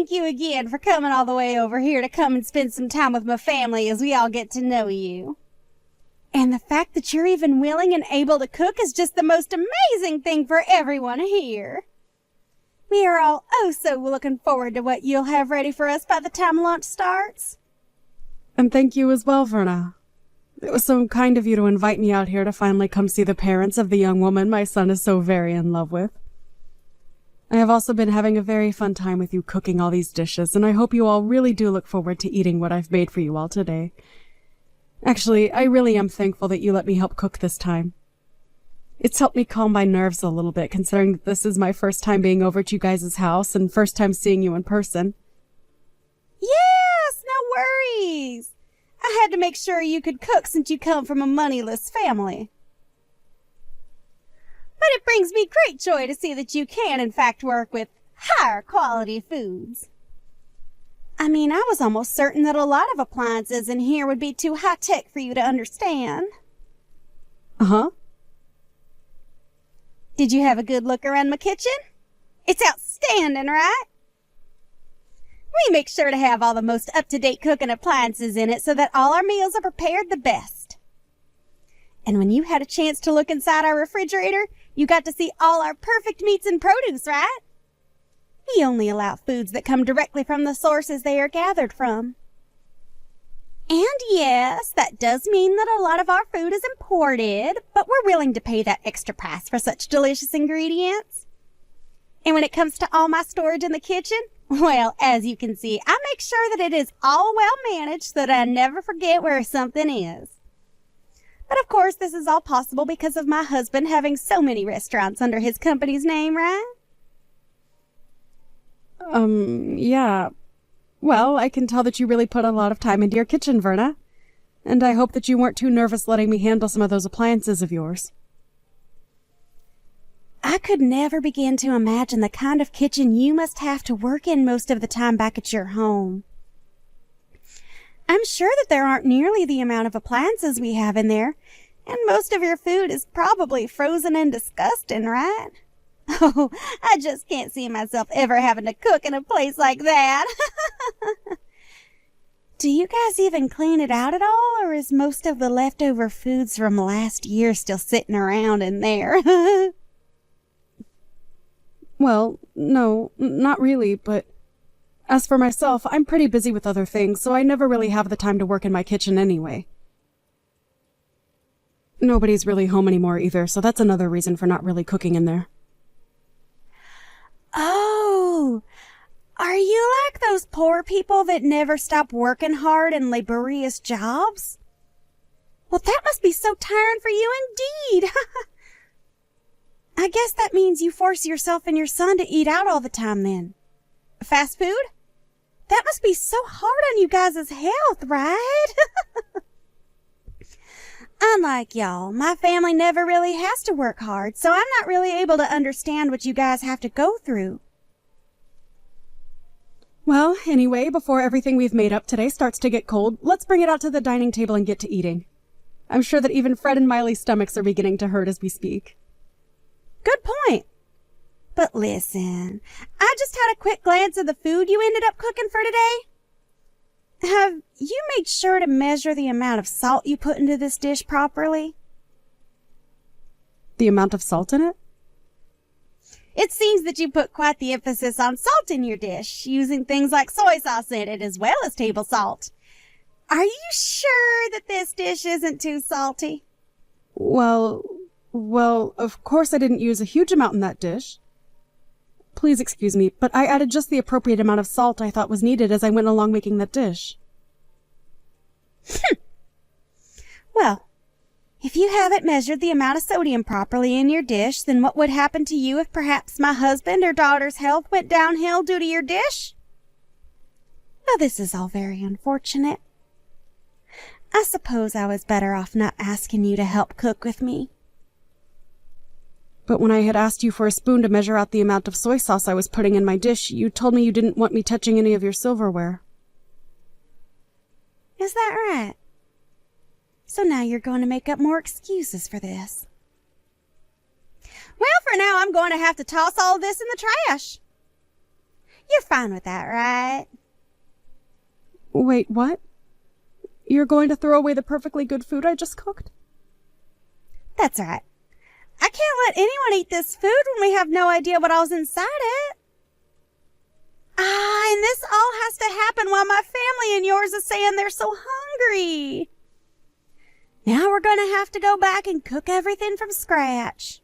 thank you again for coming all the way over here to come and spend some time with my family as we all get to know you. And the fact that you're even willing and able to cook is just the most amazing thing for everyone here. We are all so looking forward to what you'll have ready for us by the time lunch starts. And thank you as well, Verna. It was so kind of you to invite me out here to finally come see the parents of the young woman my son is so very in love with. I have also been having a very fun time with you cooking all these dishes, and I hope you all really do look forward to eating what I've made for you all today. Actually, I really am thankful that you let me help cook this time. It's helped me calm my nerves a little bit, considering that this is my first time being over at you guys' house and first time seeing you in person. Yes, no worries. I had to make sure you could cook since you come from a moneyless family. But it brings me great joy to see that you can, in fact, work with higher quality foods. I mean, I was almost certain that a lot of appliances in here would be too high-tech for you to understand. Uh-huh. Did you have a good look around my kitchen? It's outstanding, right? We make sure to have all the most up-to-date cooking appliances in it so that all our meals are prepared the best. And when you had a chance to look inside our refrigerator, you got to see all our perfect meats and produce, right? We only allow foods that come directly from the sources they are gathered from. And yes, that does mean that a lot of our food is imported, but we're willing to pay that extra price for such delicious ingredients. And when it comes to all my storage in the kitchen, well, as you can see, I make sure that it is all well managed so that I never forget where something is. But of course, this is all possible because of my husband having so many restaurants under his company's name, right? Yeah. Well, I can tell that you really put a lot of time into your kitchen, Verna. And I hope that you weren't too nervous letting me handle some of those appliances of yours. I could never begin to imagine the kind of kitchen you must have to work in most of the time back at your home. I'm sure that there aren't nearly the amount of appliances we have in there, and most of your food is probably frozen and disgusting, right? Oh, I just can't see myself ever having to cook in a place like that. Do you guys even clean it out at all, or is most of the leftover foods from last year still sitting around in there? Well, no, not really, but as for myself, I'm pretty busy with other things, so I never really have the time to work in my kitchen anyway. Nobody's really home anymore either, so that's another reason for not really cooking in there. Oh, are you like those poor people that never stop working hard in laborious jobs? Well, that must be so tiring for you indeed. I guess that means you force yourself and your son to eat out all the time then. Fast food? That must be so hard on you guys' health, right? Unlike y'all, my family never really has to work hard, so I'm not really able to understand what you guys have to go through. Well, anyway, before everything we've made up today starts to get cold, let's bring it out to the dining table and get to eating. I'm sure that even Fred and Miley's stomachs are beginning to hurt as we speak. Good point. But listen, I just had a quick glance at the food you ended up cooking for today. Have you made sure to measure the amount of salt you put into this dish properly? The amount of salt in it? It seems that you put quite the emphasis on salt in your dish, using things like soy sauce in it as well as table salt. Are you sure that this dish isn't too salty? Well, of course I didn't use a huge amount in that dish. Please excuse me, but I added just the appropriate amount of salt I thought was needed as I went along making that dish. Well, if you haven't measured the amount of sodium properly in your dish, then what would happen to you if perhaps my husband or daughter's health went downhill due to your dish? Well, this is all very unfortunate. I suppose I was better off not asking you to help cook with me. But when I had asked you for a spoon to measure out the amount of soy sauce I was putting in my dish, you told me you didn't want me touching any of your silverware. Is that right? So now you're going to make up more excuses for this. Well, for now, I'm going to have to toss all of this in the trash. You're fine with that, right? Wait, what? You're going to throw away the perfectly good food I just cooked? That's right. I can't let anyone eat this food when we have no idea what all's inside it. And this all has to happen while my family and yours is saying they're so hungry. Now we're going to have to go back and cook everything from scratch.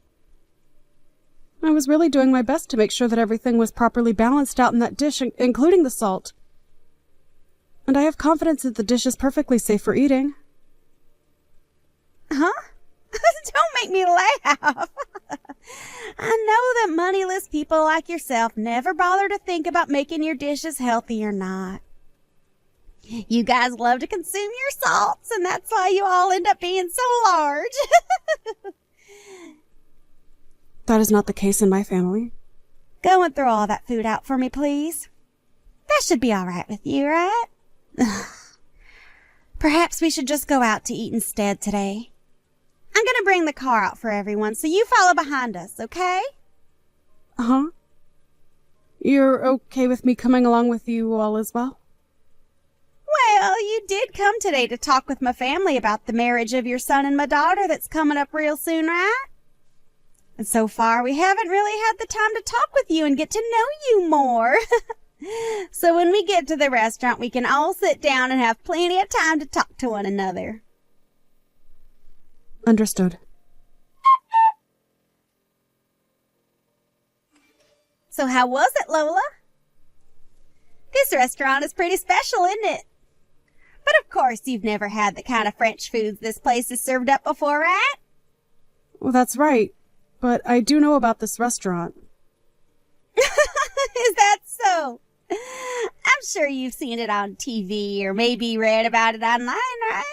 I was really doing my best to make sure that everything was properly balanced out in that dish, including the salt. And I have confidence that the dish is perfectly safe for eating. Huh? Don't make me laugh. I know that moneyless people like yourself never bother to think about making your dishes healthy or not. You guys love to consume your salts, and that's why you all end up being so large. That is not the case in my family. Go and throw all that food out for me, please. That should be all right with you, right? Perhaps we should just go out to eat instead today. I'm going to bring the car out for everyone, so you follow behind us, okay? Uh-huh. You're okay with me coming along with you all as well? Well, you did come today to talk with my family about the marriage of your son and my daughter that's coming up real soon, right? And so far, we haven't really had the time to talk with you and get to know you more. So when we get to the restaurant, we can all sit down and have plenty of time to talk to one another. Understood. So how was it, Lola? This restaurant is pretty special, isn't it? But of course you've never had the kind of French foods this place has served up before, right? Well, that's right. But I do know about this restaurant. Is that so? I'm sure you've seen it on TV or maybe read about it online, right?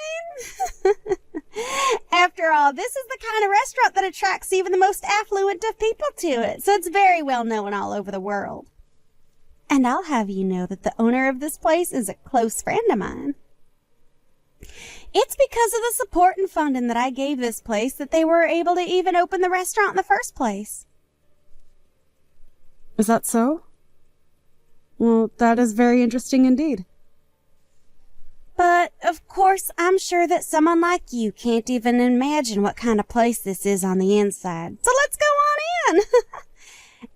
After all, this is the kind of restaurant that attracts even the most affluent of people to it, so it's very well known all over the world. And I'll have you know that the owner of this place is a close friend of mine. It's because of the support and funding that I gave this place that they were able to even open the restaurant in the first place. Is that so? Well, that is very interesting indeed. But, of course, I'm sure that someone like you can't even imagine what kind of place this is on the inside. So let's go on in!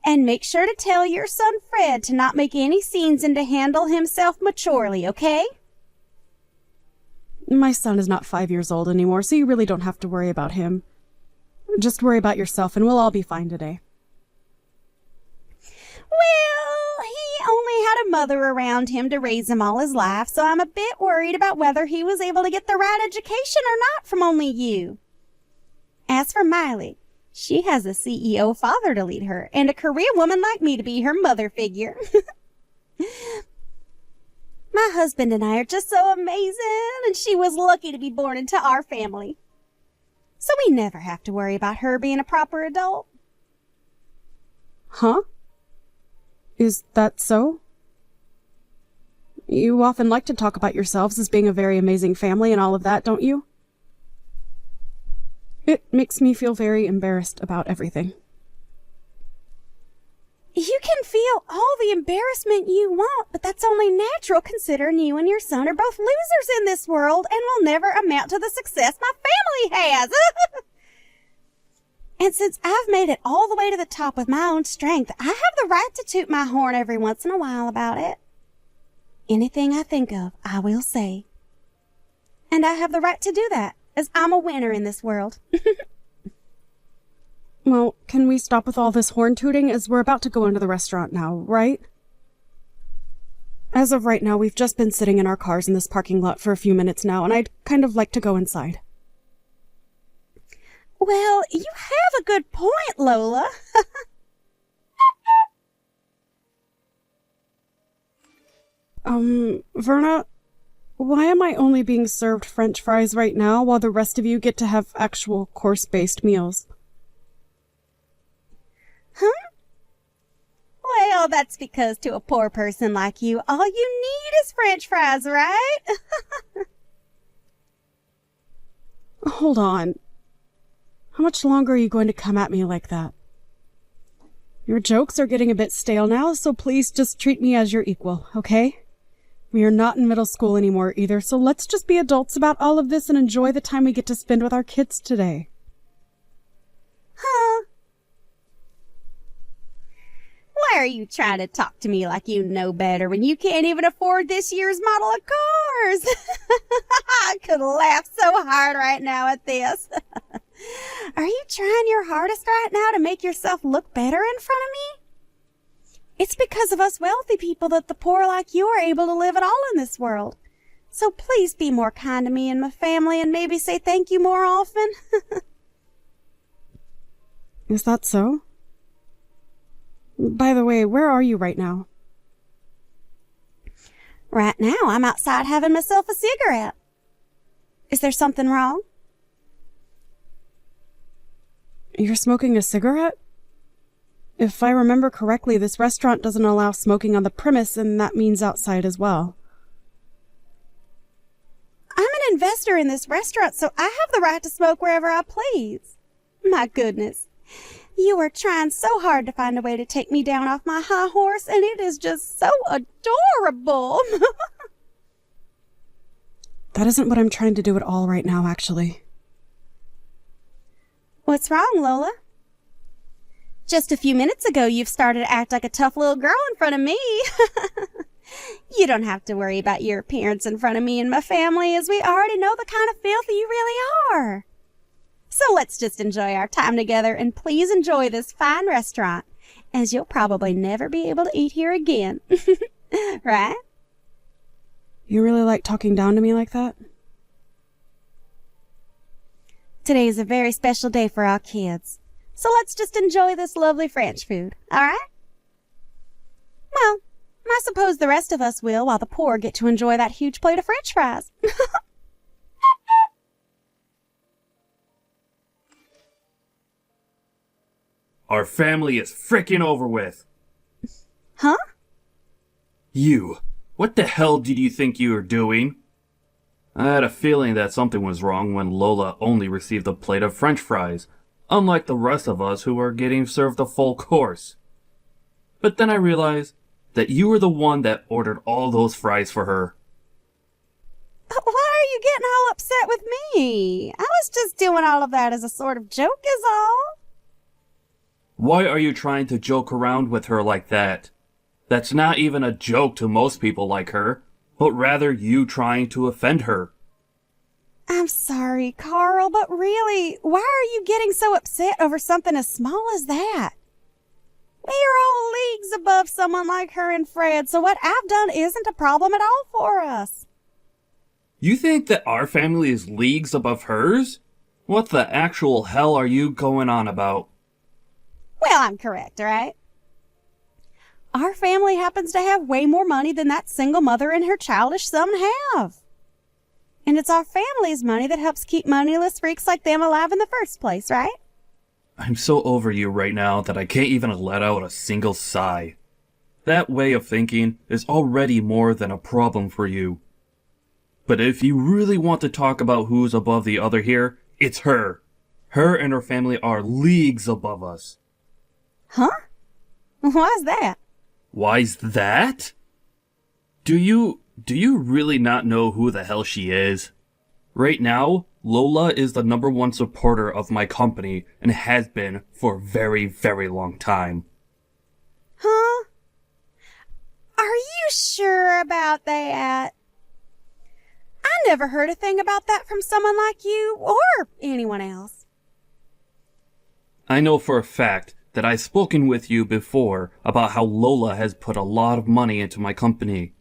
And make sure to tell your son Fred to not make any scenes and to handle himself maturely, okay? My son is not 5 years old anymore, so you really don't have to worry about him. Just worry about yourself and we'll all be fine today. Well, he only had a mother around him to raise him all his life, so I'm a bit worried about whether he was able to get the right education or not from only you. As for Miley, she has a CEO father to lead her, and a career woman like me to be her mother figure. My husband and I are just so amazing, and she was lucky to be born into our family. So we never have to worry about her being a proper adult. Huh? Is that so? You often like to talk about yourselves as being a very amazing family and all of that, don't you? It makes me feel very embarrassed about everything. You can feel all the embarrassment you want, but that's only natural considering you and your son are both losers in this world and will never amount to the success my family has. And since I've made it all the way to the top with my own strength, I have the right to toot my horn every once in a while about it. Anything I think of, I will say. And I have the right to do that, as I'm a winner in this world. Well, can we stop with all this horn tooting as we're about to go into the restaurant now, right? As of right now, we've just been sitting in our cars in this parking lot for a few minutes now, and I'd kind of like to go inside. Well, you have a good point, Lola. Verna, why am I only being served French fries right now while the rest of you get to have actual course-based meals? Huh? Well, that's because to a poor person like you, all you need is French fries, right? Hold on. How much longer are you going to come at me like that? Your jokes are getting a bit stale now, so please just treat me as your equal, okay? We are not in middle school anymore either, so let's just be adults about all of this and enjoy the time we get to spend with our kids today. Huh? Why are you trying to talk to me like you know better when you can't even afford this year's model of cars? I could laugh so hard right now at this. Are you trying your hardest right now to make yourself look better in front of me? It's because of us wealthy people that the poor like you are able to live at all in this world. So please be more kind to me and my family and maybe say thank you more often. Is that so? By the way, where are you right now? Right now, I'm outside having myself a cigarette. Is there something wrong? You're smoking a cigarette? If I remember correctly, this restaurant doesn't allow smoking on the premise, and that means outside as well. I'm an investor in this restaurant, so I have the right to smoke wherever I please. My goodness. You are trying so hard to find a way to take me down off my high horse, and it is just so adorable. That isn't what I'm trying to do at all right now, actually. What's wrong, Lola? Just a few minutes ago, you've started to act like a tough little girl in front of me. You don't have to worry about your appearance in front of me and my family, as we already know the kind of filth you really are. So let's just enjoy our time together, and please enjoy this fine restaurant, as you'll probably never be able to eat here again. Right? You really like talking down to me like that? Today is a very special day for our kids. So let's just enjoy this lovely French food, all right? Well, I suppose the rest of us will, while the poor get to enjoy that huge plate of French fries. Our family is frickin' over with. Huh? You. What the hell did you think you were doing? I had a feeling that something was wrong when Lola only received a plate of French fries, unlike the rest of us who are getting served a full course. But then I realized that you were the one that ordered all those fries for her. Why are you getting all upset with me? I was just doing all of that as a sort of joke is all. Why are you trying to joke around with her like that? That's not even a joke to most people like her, but rather you trying to offend her. I'm sorry, Carl, but really, why are you getting so upset over something as small as that? We are all leagues above someone like her and Fred, so what I've done isn't a problem at all for us. You think that our family is leagues above hers? What the actual hell are you going on about? Well, I'm correct, right? Our family happens to have way more money than that single mother and her childish son have. And it's our family's money that helps keep moneyless freaks like them alive in the first place, right? I'm so over you right now that I can't even let out a single sigh. That way of thinking is already more than a problem for you. But if you really want to talk about who's above the other here, it's her. Her and her family are leagues above us. Huh? Why's that? Why's that? Do you really not know who the hell she is? Right now, Lola is the #1 supporter of my company and has been for a very, very long time. Huh? Are you sure about that? I never heard a thing about that from someone like you or anyone else. I know for a fact that I've spoken with you before about how Lola has put a lot of money into my company.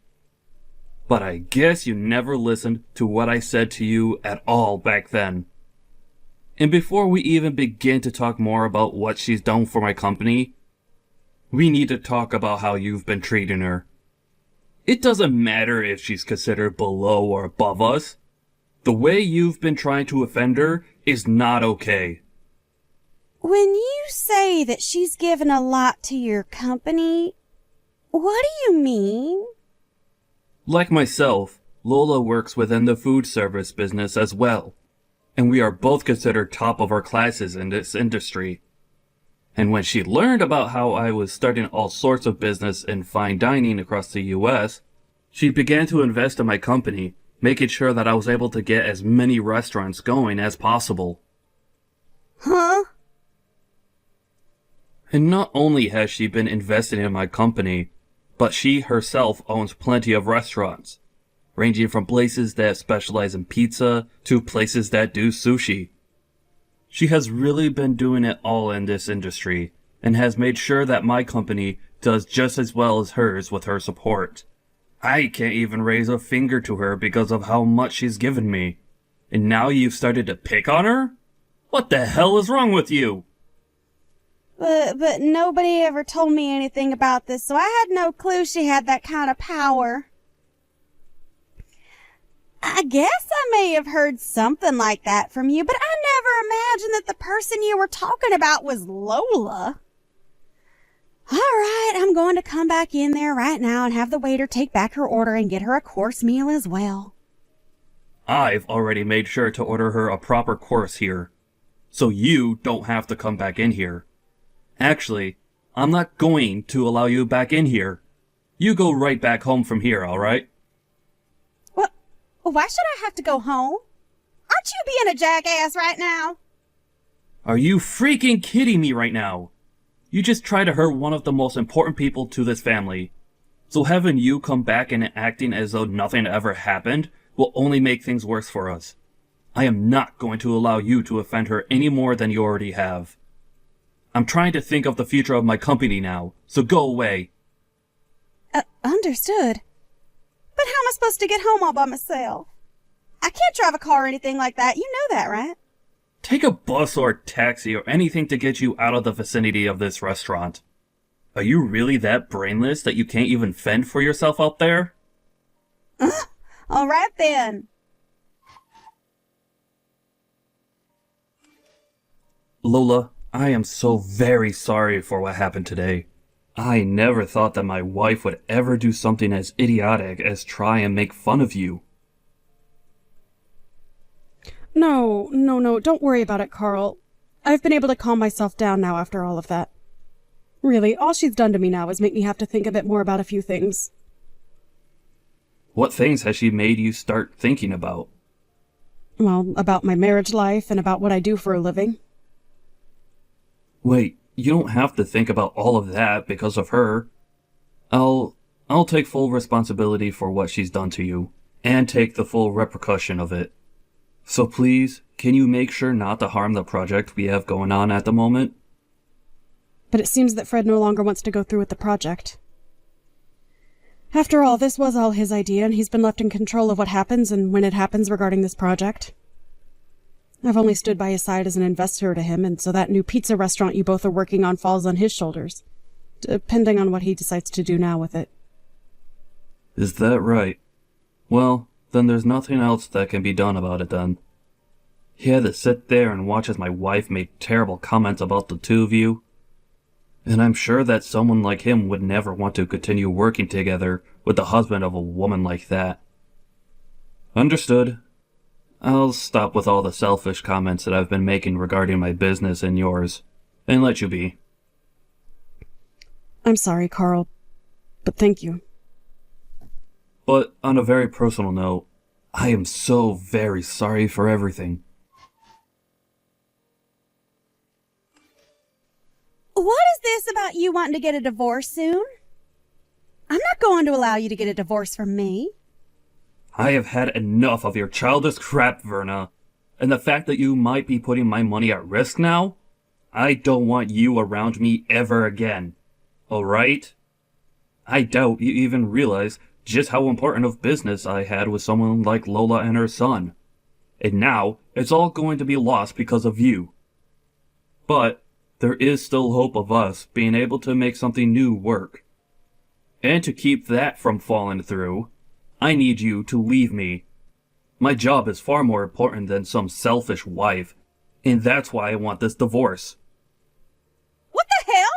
But I guess you never listened to what I said to you at all back then. And before we even begin to talk more about what she's done for my company, we need to talk about how you've been treating her. It doesn't matter if she's considered below or above us. The way you've been trying to offend her is not okay. When you say that she's given a lot to your company, what do you mean? Like myself, Lola works within the food service business as well, and we are both considered top of our classes in this industry. And when she learned about how I was starting all sorts of business in fine dining across the US, she began to invest in my company, making sure that I was able to get as many restaurants going as possible. Huh? And not only has she been investing in my company, but she herself owns plenty of restaurants, ranging from places that specialize in pizza to places that do sushi. She has really been doing it all in this industry, and has made sure that my company does just as well as hers with her support. I can't even raise a finger to her because of how much she's given me. And now you've started to pick on her? What the hell is wrong with you? But nobody ever told me anything about this, so I had no clue she had that kind of power. I guess I may have heard something like that from you, but I never imagined that the person you were talking about was Lola. All right, I'm going to come back in there right now and have the waiter take back her order and get her a course meal as well. I've already made sure to order her a proper course here, so you don't have to come back in here. Actually, I'm not going to allow you back in here. You go right back home from here, alright? What? Why should I have to go home? Aren't you being a jackass right now? Are you freaking kidding me right now? You just tried to hurt one of the most important people to this family. So having you come back and acting as though nothing ever happened will only make things worse for us. I am not going to allow you to offend her any more than you already have. I'm trying to think of the future of my company now, so go away. Understood. But how am I supposed to get home all by myself? I can't drive a car or anything like that. You know that, right? Take a bus or a taxi or anything to get you out of the vicinity of this restaurant. Are you really that brainless that you can't even fend for yourself out there? All right then. Lola, I am so very sorry for what happened today. I never thought that my wife would ever do something as idiotic as try and make fun of you. No, don't worry about it, Carl. I've been able to calm myself down now after all of that. Really, all she's done to me now is make me have to think a bit more about a few things. What things has she made you start thinking about? Well, about my marriage life and about what I do for a living. Wait, you don't have to think about all of that because of her. I'll take full responsibility for what she's done to you, and take the full repercussion of it. So please, can you make sure not to harm the project we have going on at the moment? But it seems that Fred no longer wants to go through with the project. After all, this was all his idea, and he's been left in control of what happens and when it happens regarding this project. I've only stood by his side as an investor to him, and so that new pizza restaurant you both are working on falls on his shoulders, depending on what he decides to do now with it. Is that right? Well, then there's nothing else that can be done about it then. He had to sit there and watch as my wife made terrible comments about the two of you. And I'm sure that someone like him would never want to continue working together with the husband of a woman like that. Understood. I'll stop with all the selfish comments that I've been making regarding my business and yours, and let you be. I'm sorry, Carl, but thank you. But on a very personal note, I am so very sorry for everything. What is this about you wanting to get a divorce soon? I'm not going to allow you to get a divorce from me. I have had enough of your childish crap, Verna. And the fact that you might be putting my money at risk now? I don't want you around me ever again. Alright? I doubt you even realize just how important of business I had with someone like Lola and her son. And now, it's all going to be lost because of you. But there is still hope of us being able to make something new work. And to keep that from falling through, I need you to leave me. My job is far more important than some selfish wife, and that's why I want this divorce. What the hell?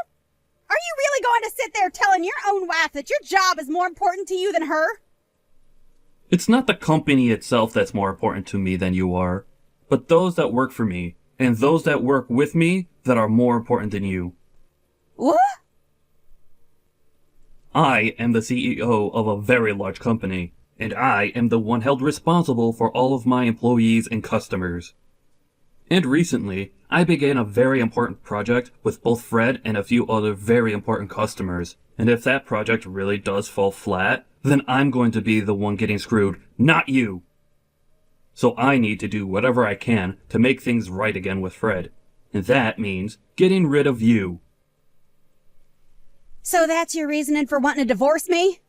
Are you really going to sit there telling your own wife that your job is more important to you than her? It's not the company itself that's more important to me than you are, but those that work for me, and those that work with me that are more important than you. What? I am the CEO of a very large company, and I am the one held responsible for all of my employees and customers. And recently, I began a very important project with both Fred and a few other very important customers. And if that project really does fall flat, then I'm going to be the one getting screwed, not you. So I need to do whatever I can to make things right again with Fred. And that means getting rid of you. So that's your reasoning for wanting to divorce me?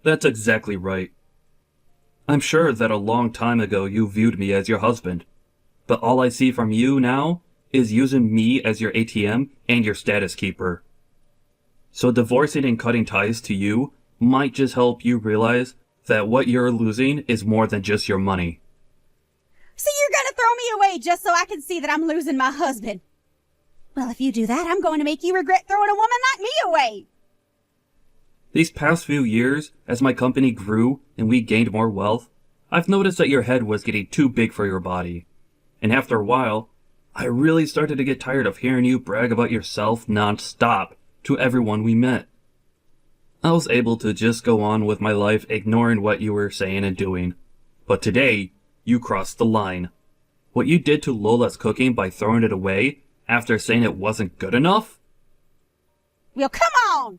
That's exactly right. I'm sure that a long time ago you viewed me as your husband. But all I see from you now is using me as your ATM and your status keeper. So divorcing and cutting ties to you might just help you realize that what you're losing is more than just your money. So you're gonna throw me away just so I can see that I'm losing my husband? Well, if you do that, I'm going to make you regret throwing a woman like me away. These past few years, as my company grew and we gained more wealth, I've noticed that your head was getting too big for your body. And after a while, I really started to get tired of hearing you brag about yourself non-stop to everyone we met. I was able to just go on with my life ignoring what you were saying and doing. But today, you crossed the line. What you did to Lola's cooking by throwing it away after saying it wasn't good enough? Well, come on!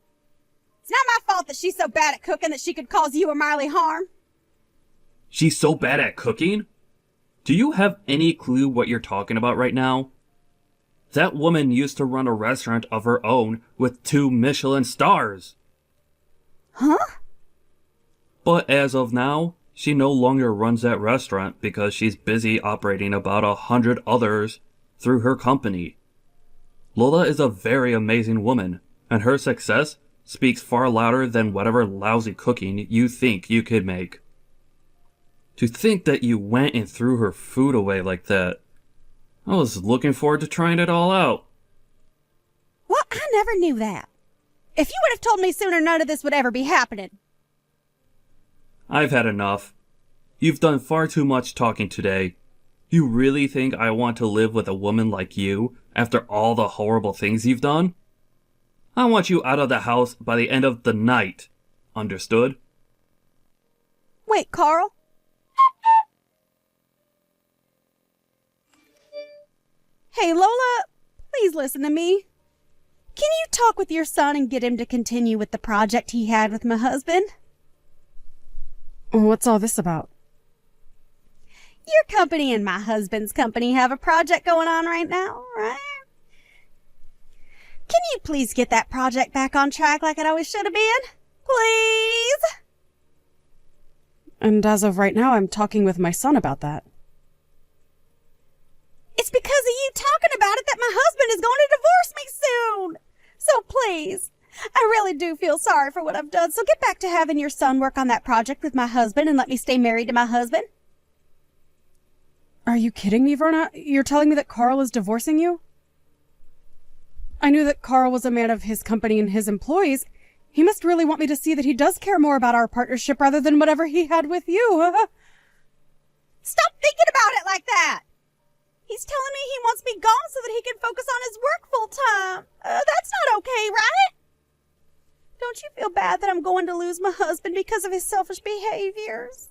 It's not my fault that she's so bad at cooking that she could cause you or Miley harm. She's so bad at cooking? Do you have any clue what you're talking about right now? That woman used to run a restaurant of her own with 2 Michelin stars. Huh? But as of now, she no longer runs that restaurant because she's busy operating about 100 others through her company. Lola is a very amazing woman, and her success speaks far louder than whatever lousy cooking you think you could make. To think that you went and threw her food away like that. I was looking forward to trying it all out. Well, I never knew that. If you would have told me sooner, none of this would ever be happening. I've had enough. You've done far too much talking today. You really think I want to live with a woman like you after all the horrible things you've done? I want you out of the house by the end of the night. Understood? Wait, Carl. Hey, Lola, please listen to me. Can you talk with your son and get him to continue with the project he had with my husband? What's all this about? Your company and my husband's company have a project going on right now, right? Can you please get that project back on track like it always should have been? Please? And as of right now, I'm talking with my son about that. It's because of you talking about it that my husband is going to divorce me soon. So please, I really do feel sorry for what I've done. So get back to having your son work on that project with my husband and let me stay married to my husband. Are you kidding me, Verna? You're telling me that Carl is divorcing you? I knew that Carl was a man of his company and his employees. He must really want me to see that he does care more about our partnership rather than whatever he had with you. Stop thinking about it like that. He's telling me he wants me gone so that he can focus on his work full time. That's not okay, right? Don't you feel bad that I'm going to lose my husband because of his selfish behaviors?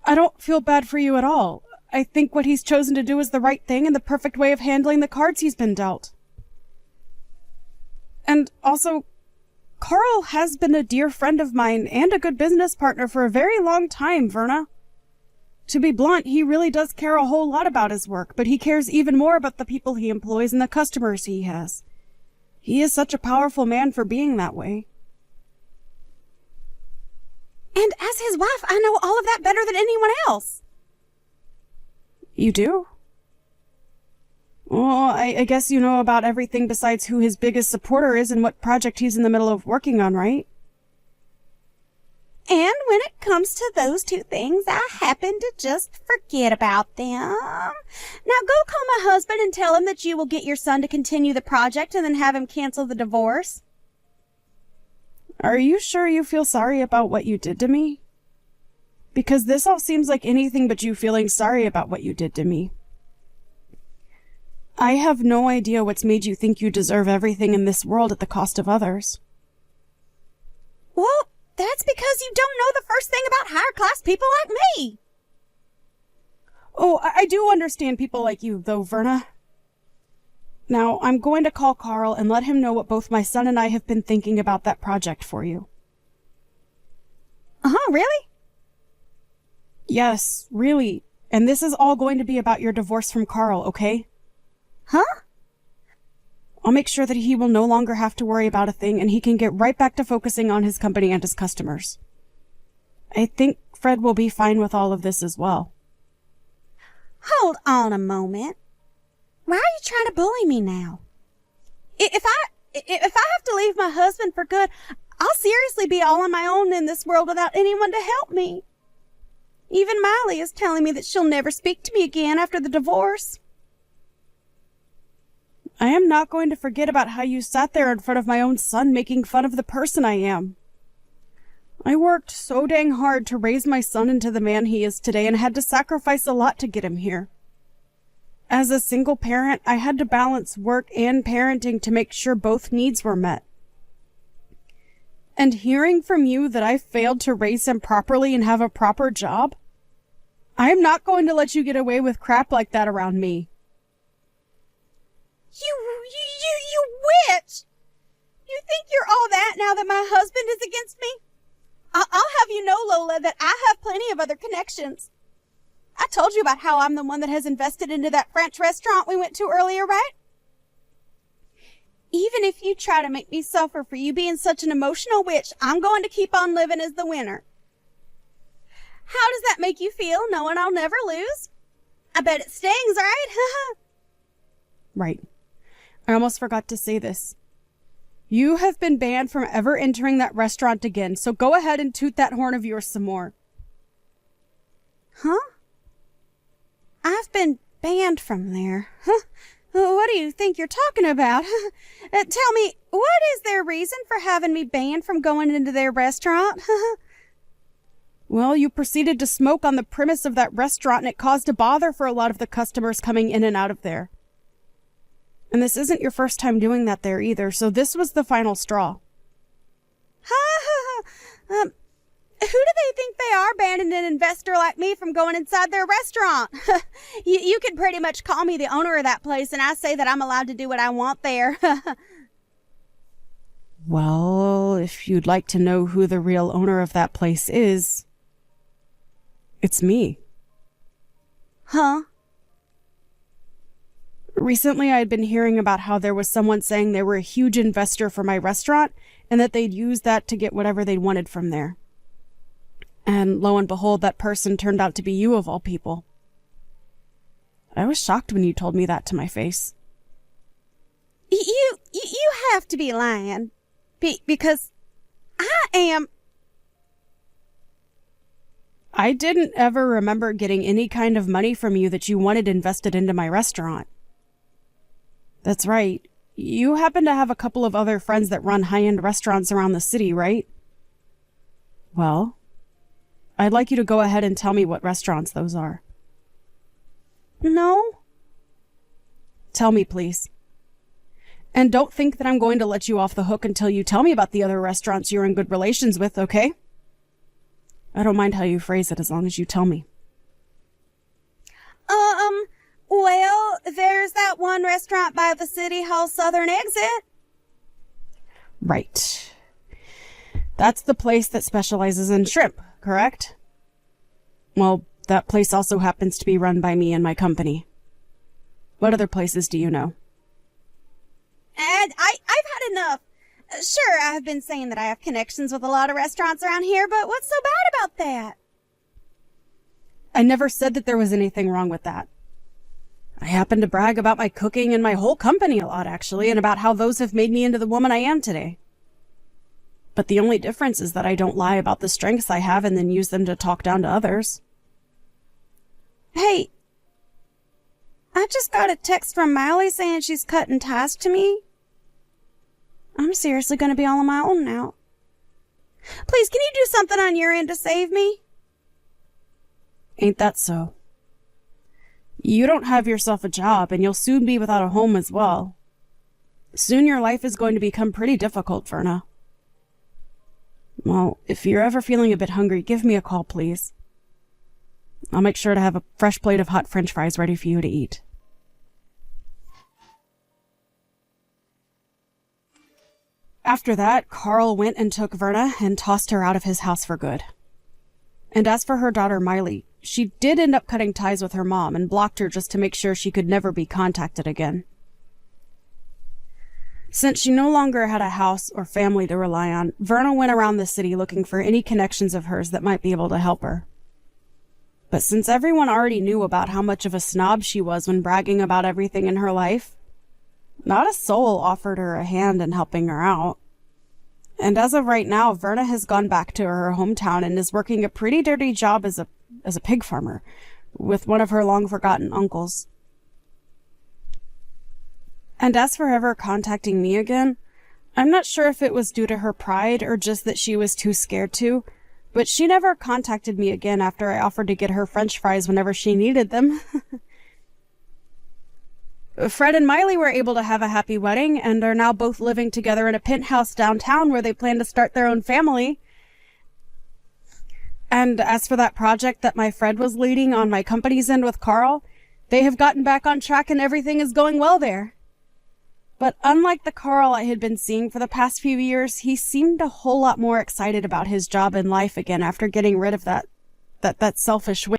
I don't feel bad for you at all. I think what he's chosen to do is the right thing and the perfect way of handling the cards he's been dealt. And also, Carl has been a dear friend of mine and a good business partner for a very long time, Verna. To be blunt, he really does care a whole lot about his work, but he cares even more about the people he employs and the customers he has. He is such a powerful man for being that way. And as his wife, I know all of that better than anyone else. You do? Well, I guess you know about everything besides who his biggest supporter is and what project he's in the middle of working on, right? And when it comes to those two things, I happen to just forget about them. Now go call my husband and tell him that you will get your son to continue the project and then have him cancel the divorce. Are you sure you feel sorry about what you did to me? Because this all seems like anything but you feeling sorry about what you did to me. I have no idea what's made you think you deserve everything in this world at the cost of others. Well, that's because you don't know the first thing about higher class people like me. Oh, I do understand people like you, though, Verna. Now, I'm going to call Carl and let him know what both my son and I have been thinking about that project for you. Uh-huh, really? Yes, really. And this is all going to be about your divorce from Carl, okay? Huh? I'll make sure that he will no longer have to worry about a thing and he can get right back to focusing on his company and his customers. I think Fred will be fine with all of this as well. Hold on a moment. Why are you trying to bully me now? If I have to leave my husband for good, I'll seriously be all on my own in this world without anyone to help me. Even Miley is telling me that she'll never speak to me again after the divorce. I am not going to forget about how you sat there in front of my own son making fun of the person I am. I worked so dang hard to raise my son into the man he is today and had to sacrifice a lot to get him here. As a single parent, I had to balance work and parenting to make sure both needs were met. And hearing from you that I failed to raise him properly and have a proper job, I am not going to let you get away with crap like that around me. You witch! You think you're all that now that my husband is against me? I'll have you know, Lola, that I have plenty of other connections. I told you about how I'm the one that has invested into that French restaurant we went to earlier, right? Even if you try to make me suffer for you being such an emotional witch, I'm going to keep on living as the winner. How does that make you feel, knowing I'll never lose? I bet it stings, right? Right. I almost forgot to say this. You have been banned from ever entering that restaurant again, so go ahead and toot that horn of yours some more. Huh? I've been banned from there. Huh? What do you think you're talking about? Tell me, what is their reason for having me banned from going into their restaurant? Well, you proceeded to smoke on the premise of that restaurant and it caused a bother for a lot of the customers coming in and out of there. And this isn't your first time doing that there either, so this was the final straw. Who do they think they are, banning an investor like me from going inside their restaurant? You could pretty much call me the owner of that place, and I say that I'm allowed to do what I want there. Well, if you'd like to know who the real owner of that place is, it's me. Huh? Recently, I had been hearing about how there was someone saying they were a huge investor for my restaurant and that they'd use that to get whatever they wanted from there. And lo and behold, that person turned out to be you of all people. I was shocked when you told me that to my face. You have to be lying. Because I am... I didn't ever remember getting any kind of money from you that you wanted invested into my restaurant. That's right. You happen to have a couple of other friends that run high-end restaurants around the city, right? Well, I'd like you to go ahead and tell me what restaurants those are. No? Tell me, please. And don't think that I'm going to let you off the hook until you tell me about the other restaurants you're in good relations with, okay? I don't mind how you phrase it as long as you tell me. Well, there's that one restaurant by the City Hall southern exit. Right. That's the place that specializes in shrimp, correct? Well, that place also happens to be run by me and my company. What other places do you know? And I've had enough. Sure, I've been saying that I have connections with a lot of restaurants around here, but what's so bad about that? I never said that there was anything wrong with that. I happen to brag about my cooking and my whole company a lot, actually, and about how those have made me into the woman I am today. But the only difference is that I don't lie about the strengths I have and then use them to talk down to others. Hey, I just got a text from Miley saying she's cutting ties to me. I'm seriously going to be all on my own now. Please, can you do something on your end to save me? Ain't that so? You don't have yourself a job, and you'll soon be without a home as well. Soon your life is going to become pretty difficult, Verna. Well, if you're ever feeling a bit hungry, give me a call, please. I'll make sure to have a fresh plate of hot French fries ready for you to eat. After that, Carl went and took Verna and tossed her out of his house for good. And as for her daughter Miley, she did end up cutting ties with her mom and blocked her just to make sure she could never be contacted again. Since she no longer had a house or family to rely on, Verna went around the city looking for any connections of hers that might be able to help her. But since everyone already knew about how much of a snob she was when bragging about everything in her life, not a soul offered her a hand in helping her out. And as of right now, Verna has gone back to her hometown and is working a pretty dirty job as a pig farmer with one of her long-forgotten uncles. And as for ever contacting me again, I'm not sure if it was due to her pride or just that she was too scared to, but she never contacted me again after I offered to get her French fries whenever she needed them. Fred and Miley were able to have a happy wedding and are now both living together in a penthouse downtown where they plan to start their own family. And as for that project that my Fred was leading on my company's end with Carl, they have gotten back on track and everything is going well there. But unlike the Carl I had been seeing for the past few years, he seemed a whole lot more excited about his job and life again after getting rid of that selfish